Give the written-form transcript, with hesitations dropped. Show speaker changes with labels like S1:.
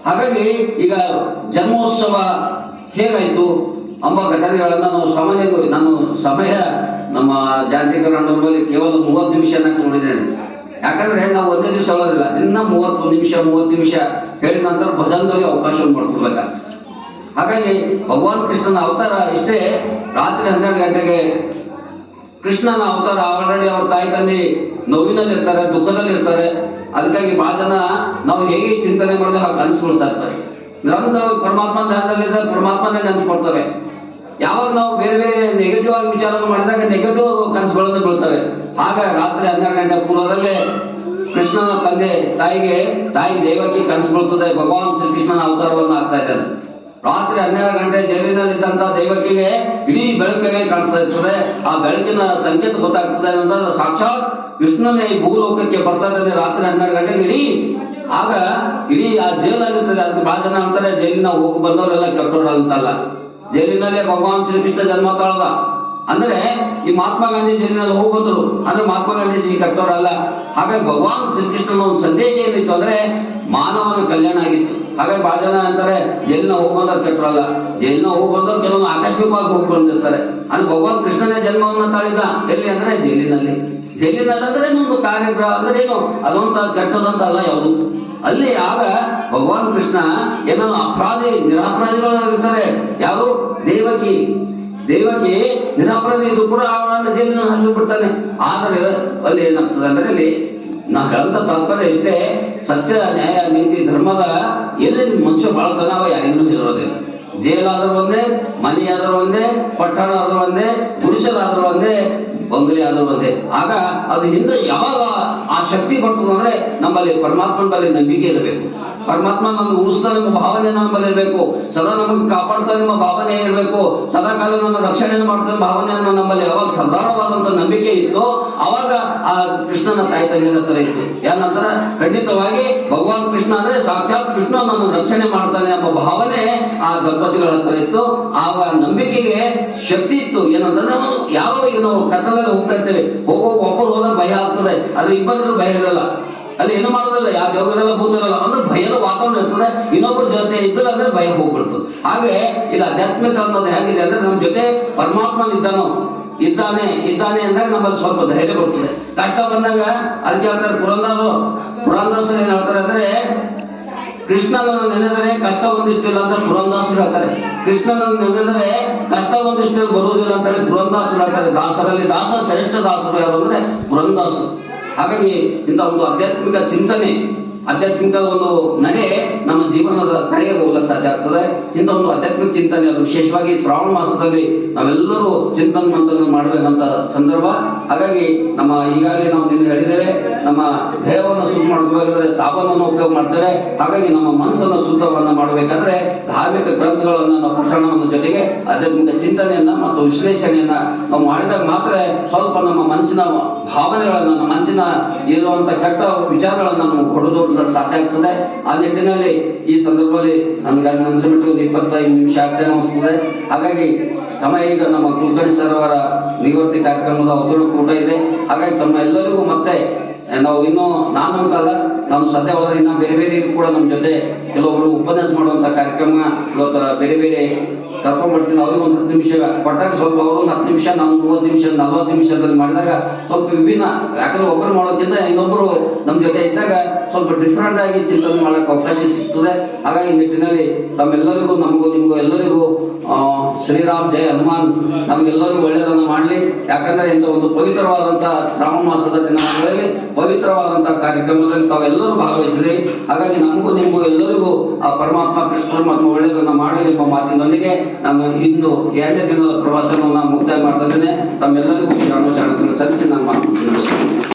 S1: ಹಾಗಾಗಿ ಈಗ ಜನ್ಮೋತ್ಸವ ಹೇಗಾಯಿತು ಎಂಬ ಘಟನೆಗಳನ್ನು ನಾವು ಸಾಮಾನ್ಯವಾಗಿ ನಾನು ಸಮಯ ನಮ್ಮ ಜಾಂತಿಕರಣ ಮೇಲೆ ಕೇವಲ 30 ನಿಮಿಷನ ತಗೊಂಡಿದ್ದೇನೆ. ಯಾಕಂದ್ರೆ ನಾವು ಒಂದೇ ದಿವಸ ಹೇಳೋದಿಲ್ಲ, ಇನ್ನ 30 ನಿಮಿಷ ಹೇಳಿದ ನಂತರ ಭಜನದಲ್ಲಿ ಅವಕಾಶವನ್ನು ಮಾಡಿಕೊಡ್ಬೇಕಾಗ್ತದೆ. ಹಾಗಾಗಿ ಭಗವಾನ್ ಕೃಷ್ಣನ ಅವತಾರ ಇಷ್ಟೇ. ರಾತ್ರಿ 12 ಗಂಟೆಗೆ ಕೃಷ್ಣನ ಅವತಾರ ಆಲ್ರೆಡಿ ಅವ್ರ ತಾಯಿ ತಂದೆ ನೋವಿನಲ್ಲಿ ಇರ್ತಾರೆ, ದುಃಖದಲ್ಲಿ ಇರ್ತಾರೆ. ಅದಕ್ಕಾಗಿ ಬಹಳ ಜನ ನಾವು ಹೇಗೆ ಚಿಂತನೆ ಮಾಡಿದ್ರೆ ಹಾಗೆ ಕನಸುಕೊಳ್ತಾ ಇರ್ತಾರೆ. ನಿರಂತರವಾಗಿ ಪರಮಾತ್ಮ ಧ್ಯಾನದಲ್ಲಿದ್ದರೆ ಪರಮಾತ್ಮನೇ ನೆನಪುಕೊಳ್ತವೆ. ಯಾವಾಗ ನಾವು ಬೇರೆ ಬೇರೆ ನೆಗೆಟಿವ್ ಆಗಿ ವಿಚಾರ ಮಾಡಿದಾಗ ನೆಗೆಟಿವ್ ಕನಸುಗಳನ್ನು ಬೀಳ್ತವೆ. ಆಗ ರಾತ್ರಿ 12 ಗಂಟೆ ಪೂರ್ವದಲ್ಲೇ ಕೃಷ್ಣನ ತಾಯಿ ದೇವಕಿ ಕನಸು ಬೀಳ್ತದೆ, ಭಗವಾನ್ ಶ್ರೀಕೃಷ್ಣನ ಅವತಾರವನ್ನು ಆಗ್ತಾ ಇದೆ ಅಂತ. ರಾತ್ರಿ 12 ಗಂಟೆ ಜೈಲಿನಲ್ಲಿ ಇದ್ದಂತ ದೇವಕಿಗೆ ಇಡೀ ಬೆಳಕಿಗೆ ಕಾಣಿಸ್ತಾ ಇರ್ತದೆ. ಆ ಬೆಳಕಿನ ಸಂಕೇತ ಗೊತ್ತಾಗ್ತದೆ ಅಂತಂದ್ರೆ ಸಾಕ್ಷಾತ್ ಕೃಷ್ಣನೇ ಈ ಭೂಲೋಕಕ್ಕೆ ಬರ್ತಾ ಇದ್ದಾನೆ ರಾತ್ರಿ 12 ಗಂಟೆಗೆ. ಇಡೀ ಆ ಜೈಲಾಗಿರ್ತದೆ. ಅದಕ್ಕೆ ಬಹಳ ಜನ ಅಂತಾರೆ ಜೈಲಿನ ಹೋಗಿ ಬಂದವರೆಲ್ಲ ಕೆಟ್ಟೋರ ಅಂತಲ್ಲ. ಜೈಲಿನಲ್ಲೇ ಭಗವಾನ್ ಶ್ರೀಕೃಷ್ಣ ಜನ್ಮ ತಾಳದ ಅಂದ್ರೆ ಈ ಮಹಾತ್ಮ ಗಾಂಧಿ ಜೈಲಿನಲ್ಲಿ ಹೋಗಿ ಬಂದ್ರು ಅಂದ್ರೆ ಮಹಾತ್ಮ ಗಾಂಧೀಜಿ ಕೆಟ್ಟವರಲ್ಲ. ಹಾಗಾಗಿ ಭಗವಾನ್ ಶ್ರೀಕೃಷ್ಣನ ಒಂದು ಸಂದೇಶ ಏನಿತ್ತು ಅಂದ್ರೆ ಮಾನವನ ಕಲ್ಯಾಣ ಆಗಿತ್ತು. ಹಾಗಾಗಿ ಬಹಳ ಜನ ಅಂತಾರೆ ಜೈಲಿನ ಹೋಗಿ ಬಂದವ್ರು ಕೆಟ್ಟರಲ್ಲ. ಜೈಲಿನ ಹೋಗಿ ಬಂದವ್ರು ಕೆಲವೊಂದು ಆಕಸ್ಮಿಕವಾಗಿ ಹೋಗಿ ಬಂದಿರ್ತಾರೆ. ಅಂದ್ರೆ ಭಗವಾನ್ ಕೃಷ್ಣನೇ ಜನ್ಮವನ್ನು ತಾಳಿದ ಎಲ್ಲಿ ಅಂದ್ರೆ ಜೈಲಿನಲ್ಲಿ ಅಂದ್ರೆ ಒಂದು ಕಾರ್ಯಗ್ರಹ ಅಂದ್ರೆ ಏನು ಅದೊಂದು ಕೆಟ್ಟದಂತ ಅಲ್ಲ ಯಾವುದು ಅಲ್ಲಿ. ಆಗ ಭಗವಾನ್ ಕೃಷ್ಣ ಏನೋ ನಿರಪರಾಧಿಗಳು ಇರ್ತಾರೆ. ಯಾರು ದೇವಕಿ ನಿರಪರಾಧಿ ಇದು ಕೂಡ ಅವನನ್ನು ಜೈಲಿನ ಹಾಕಿಬಿಡ್ತಾನೆ. ಆದರೆ ಅಲ್ಲಿ ಏನಾಗ್ತದೆ ಅಂದ್ರೆ ಅಲ್ಲಿ ನಾ ಹೇಳಂತ ತಾತ್ಪರ್ಯ ಇಷ್ಟೇ, ಸತ್ಯ ನ್ಯಾಯ ನೀತಿ ಧರ್ಮದ ಎಲ್ಲಿ ಮನುಷ್ಯ ಬಾಳ್ತಾನ ಅವ ಯಾರಿಗೂ ಇರೋದಿಲ್ಲ. ಜೈಲಾದ್ರೂ ಒಂದೇ, ಮನೆಯಾದ್ರೂ ಒಂದೇ, ಪಟ್ಟಣ ಆದ್ರೂ ಒಂದೇ, ಗುಡಿಸಲಾದ್ರೂ ಒಂದೇ, ಬಂಗಲೆ ಆದ್ರೂ ಒಂದೇ. ಆಗ ಅದು ಹಿಂದೆ ಯಾವಾಗ ಆ ಶಕ್ತಿ ಬರ್ತದಂದ್ರೆ ನಮ್ಮಲ್ಲಿ ಪರಮಾತ್ಮನ ಬಳಿ ನಂಬಿಕೆ ಇರಬೇಕು. ಪರಮಾತ್ಮ ನಮ್ಗೆ ಉಳಿಸ್ತಾನೆ ಎಂಬ ಭಾವನೆ ನಮ್ಮಲ್ಲಿ ಇರಬೇಕು. ಸದಾ ನಮಗೆ ಕಾಪಾಡ್ತಾನೆ ಎಂಬ ಭಾವನೆ ಇರಬೇಕು. ಸದಾ ಕಾಲ ನಮ್ಮ ರಕ್ಷಣೆಯನ್ನು ಮಾಡ್ತಾನೆ ಭಾವನೆಯನ್ನು ನಮ್ಮಲ್ಲಿ ಯಾವಾಗ ಸದಾರವಾದಂತ ನಂಬಿಕೆ ಇತ್ತು ಅವಾಗ ಆ ಕೃಷ್ಣನ ತಾಯಿ ತಂಗಿನ ಹತ್ರ ಇತ್ತು. ಏನಂತರ ಖಂಡಿತವಾಗಿ ಭಗವಾನ್ ಕೃಷ್ಣ ಅಂದ್ರೆ ಸಾಕ್ಷಾತ್ ಕೃಷ್ಣ ನನ್ನ ರಕ್ಷಣೆ ಮಾಡ್ತಾನೆ ಎಂಬ ಭಾವನೆ ಆ ದಂಪತಿಗಳ ಹತ್ರ ಇತ್ತು. ಆಗ ನಂಬಿಕೆಗೆ ಶಕ್ತಿ ಇತ್ತು. ಏನಂತಂದ್ರೆ ಯಾರೋ ಈಗ ನಾವು ಕತ್ತಲಲ್ಲಿ ಹೋಗ್ತಾ ಇರ್ತೇವೆ, ಒಬ್ಬರು ಹೋದಾಗ ಭಯ ಆಗ್ತದೆ, ಆದ್ರೆ ಇಬ್ಬರಿಗೂ ಭಯ ಇರಲ್ಲ. ಅಲ್ಲಿ ಏನು ಮಾಡೋದಿಲ್ಲ, ಯಾವ ದೇವರೆಲ್ಲ ಭೂತರಲ್ಲ ಅಂದ್ರೆ ಭಯದ ವಾತಾವರಣ ಇರ್ತದೆ. ಇನ್ನೊಬ್ಬರ ಜೊತೆ ಇದ್ದರೆ ಅಂದ್ರೆ ಭಯ ಹೋಗ್ಬಿಡ್ತದೆ. ಹಾಗೆ ಇದು ಆಧ್ಯಾತ್ಮಿಕ ಅನ್ನೋದು ಹೇಗಿದೆ ಅಂದ್ರೆ ನಮ್ಮ ಜೊತೆ ಪರಮಾತ್ಮ ಇದ್ದಾನೆ ಅಂದಾಗ ನಮ್ಮಲ್ಲಿ ಸ್ವಲ್ಪ ಧೈರ್ಯ ಬರ್ತದೆ. ಕಷ್ಟ ಬಂದಾಗ ಅದಕ್ಕೆ ಹೇಳ್ತಾರೆ ಪುರಂದಾಸರು ಏನ್ ಹೇಳ್ತಾರೆ ಅಂದ್ರೆ ಕೃಷ್ಣನನ್ನು ನೆನೆದರೆ ಕಷ್ಟ ಒಂದಿಷ್ಟಿಲ್ಲ ಅಂತ ಪುರಂದಾಸರು ಹೇಳ್ತಾರೆ. ಕೃಷ್ಣನನ್ನು ನೆನೆದರೆ ಕಷ್ಟ ಒಂದಿಷ್ಟು ಬರುವುದಿಲ್ಲ ಅಂತ ಹೇಳಿ ಪುರಂದಾಸರು ಹೇಳ್ತಾರೆ. ದಾಸರಲ್ಲಿ ಶ್ರೇಷ್ಠ ದಾಸರು ಯಾರು ಅಂದ್ರೆ ಪುರಂದಾಸರು. ಹಾಗಾಗಿ ಇಂಥ ಒಂದು ಆಧ್ಯಾತ್ಮಿಕ ಚಿಂತನೆ, ಆಧ್ಯಾತ್ಮಿಕ ಒಂದು ನಡೆ ನಮ್ಮ ಜೀವನದ ಕಡೆಗೆ ಹೋಗ್ಲಿಕ್ಕೆ ಸಾಧ್ಯ ಆಗ್ತದೆ. ಇಂಥ ಒಂದು ಆಧ್ಯಾತ್ಮಿಕ ಚಿಂತನೆ ಅದು ವಿಶೇಷವಾಗಿ ಶ್ರಾವಣ ಮಾಸದಲ್ಲಿ ನಾವೆಲ್ಲರೂ ಚಿಂತನೆ ಮಂಥನ ಮಾಡಬೇಕಂತ ಸಂದರ್ಭ. ಹಾಗಾಗಿ ಈಗಾಗಲೇ ನಾವು ನಿನ್ನೆ ಹೇಳಿದ್ದೇವೆ, ನಮ್ಮ ದೇಹವನ್ನು ಶುದ್ಧ ಮಾಡಬೇಕಾದ್ರೆ ಸಾಬನನ್ನು ಉಪಯೋಗ ಮಾಡ್ತೇವೆ. ಹಾಗಾಗಿ ನಮ್ಮ ಮನಸ್ಸನ್ನು ಶುದ್ಧವನ್ನ ಮಾಡಬೇಕಾದ್ರೆ ಧಾರ್ಮಿಕ ಗ್ರಂಥಗಳನ್ನು ನಾವು ಪಠಣದ ಜೊತೆಗೆ ಆಧ್ಯಾತ್ಮಿಕ ಚಿಂತನೆಯನ್ನ ಮತ್ತು ವಿಶ್ಲೇಷಣೆಯನ್ನ ನಾವು ಮಾಡಿದಾಗ ಮಾತ್ರ ಸ್ವಲ್ಪ ನಮ್ಮ ಮನಸ್ಸಿನ ಭಾವನೆಗಳನ್ನ, ನಮ್ಮ ಮನಸ್ಸಿನ ಇರುವಂತ ಕೆಟ್ಟ ವಿಚಾರಗಳನ್ನ ನಾವು ಹೊಡೆದೋಡ್ಲಿಕ್ಕೆ ಸಾಧ್ಯ ಆಗ್ತದೆ. ಆ ನಿಟ್ಟಿನಲ್ಲಿ ಈ ಸಂದರ್ಭದಲ್ಲಿ ನಮ್ಗೆ ಅನ್ಸಬಿಟ್ಟು 25 ನಿಮಿಷ ಆಗ್ತದೆ ಅನಿಸ್ತದೆ. ಹಾಗಾಗಿ ಸಮಯ ಈಗ ನಮ್ಮ ಕುಲಕರ್ಣಿ ಸರ್ ಅವರ ನಿವೃತ್ತಿ ಕಾರ್ಯಕ್ರಮದ ಅವತರಣ ಕೂಡ ಇದೆ. ಹಾಗಾಗಿ ತಮ್ಮ ಎಲ್ಲರಿಗೂ ಮತ್ತೆ ನಾವು ಇನ್ನೂ ನಾನು ಅಂತಲ್ಲ, ನಾನು ಸದ್ಯ ಹೋದ್ರೆ ಇನ್ನ ಬೇರೆ ಕೂಡ ನಮ್ಮ ಜೊತೆ ಕೆಲವೊಬ್ರು ಉಪನ್ಯಾಸ ಮಾಡುವಂತ ಕಾರ್ಯಕ್ರಮ ಇವತ್ತು ಬೇರೆ ಕರ್ಕೊಂಡ್ ಬರ್ತೀನಿ. ಅವ್ರಿಗೆ ಒಂದು 10 ನಿಮಿಷ ಕೊಟ್ಟಾಗ ಸ್ವಲ್ಪ ಅವರು ಒಂದು 10 ನಿಮಿಷ, ನಾನು 30 ನಿಮಿಷ 40 ನಿಮಿಷದಲ್ಲಿ ಮಾಡಿದಾಗ ಸ್ವಲ್ಪ ವಿಭಿನ್ನ. ಯಾಕಂದ್ರೆ ಒಬ್ಬರು ಮಾಡೋದ್ರಿಂದ ಇನ್ನೊಬ್ರು ನಮ್ಮ ಜೊತೆ ಇದ್ದಾಗ ಸ್ವಲ್ಪ ಡಿಫ್ರೆಂಟ್ ಆಗಿ ಚಿಂತನೆ ಮಾಡಕ್ಕೆ ಅವಕಾಶ ಸಿಗ್ತದೆ. ಹಾಗಾಗಿ ನಿಟ್ಟಿನಲ್ಲಿ ತಮ್ಮೆಲ್ಲರಿಗೂ ನಿಮಗೂ ಎಲ್ಲರಿಗೂ ಶ್ರೀರಾಮ್ ಜಯ ಹನುಮಾನ್ ನಮಗೆಲ್ಲರಿಗೂ ಒಳ್ಳೆಯದನ್ನು ಮಾಡಲಿ. ಯಾಕಂದ್ರೆ ಇಂಥ ಒಂದು ಪವಿತ್ರವಾದಂತಹ ಶ್ರಾವಣ ಮಾಸದ ದಿನಗಳಲ್ಲಿ ಪವಿತ್ರವಾದಂತಹ ಕಾರ್ಯಕ್ರಮದಲ್ಲಿ ತಾವೆಲ್ಲರೂ ಭಾಗವಹಿಸಿರಿ. ಹಾಗಾಗಿ ನಿಮಗೂ ಎಲ್ಲರಿಗೂ ಆ ಕೃಷ್ಣ ಪರಮಾತ್ಮ ಒಳ್ಳೆಯದನ್ನು ಮಾಡಲಿ ಎಂಬ ಮಾತಿನೊಂದಿಗೆ ನಾನು ಇಂದು 2ನೇ ದಿನದ ಪ್ರವಾಸವನ್ನು ಮುಕ್ತಾಯ ಮಾಡ್ತಾ ಇದ್ದೇನೆ. ತಮ್ಮೆಲ್ಲರಿಗೂ ಶರಣ ಸಲ್ಲಿಸಿ ನಾನು ಮಾತು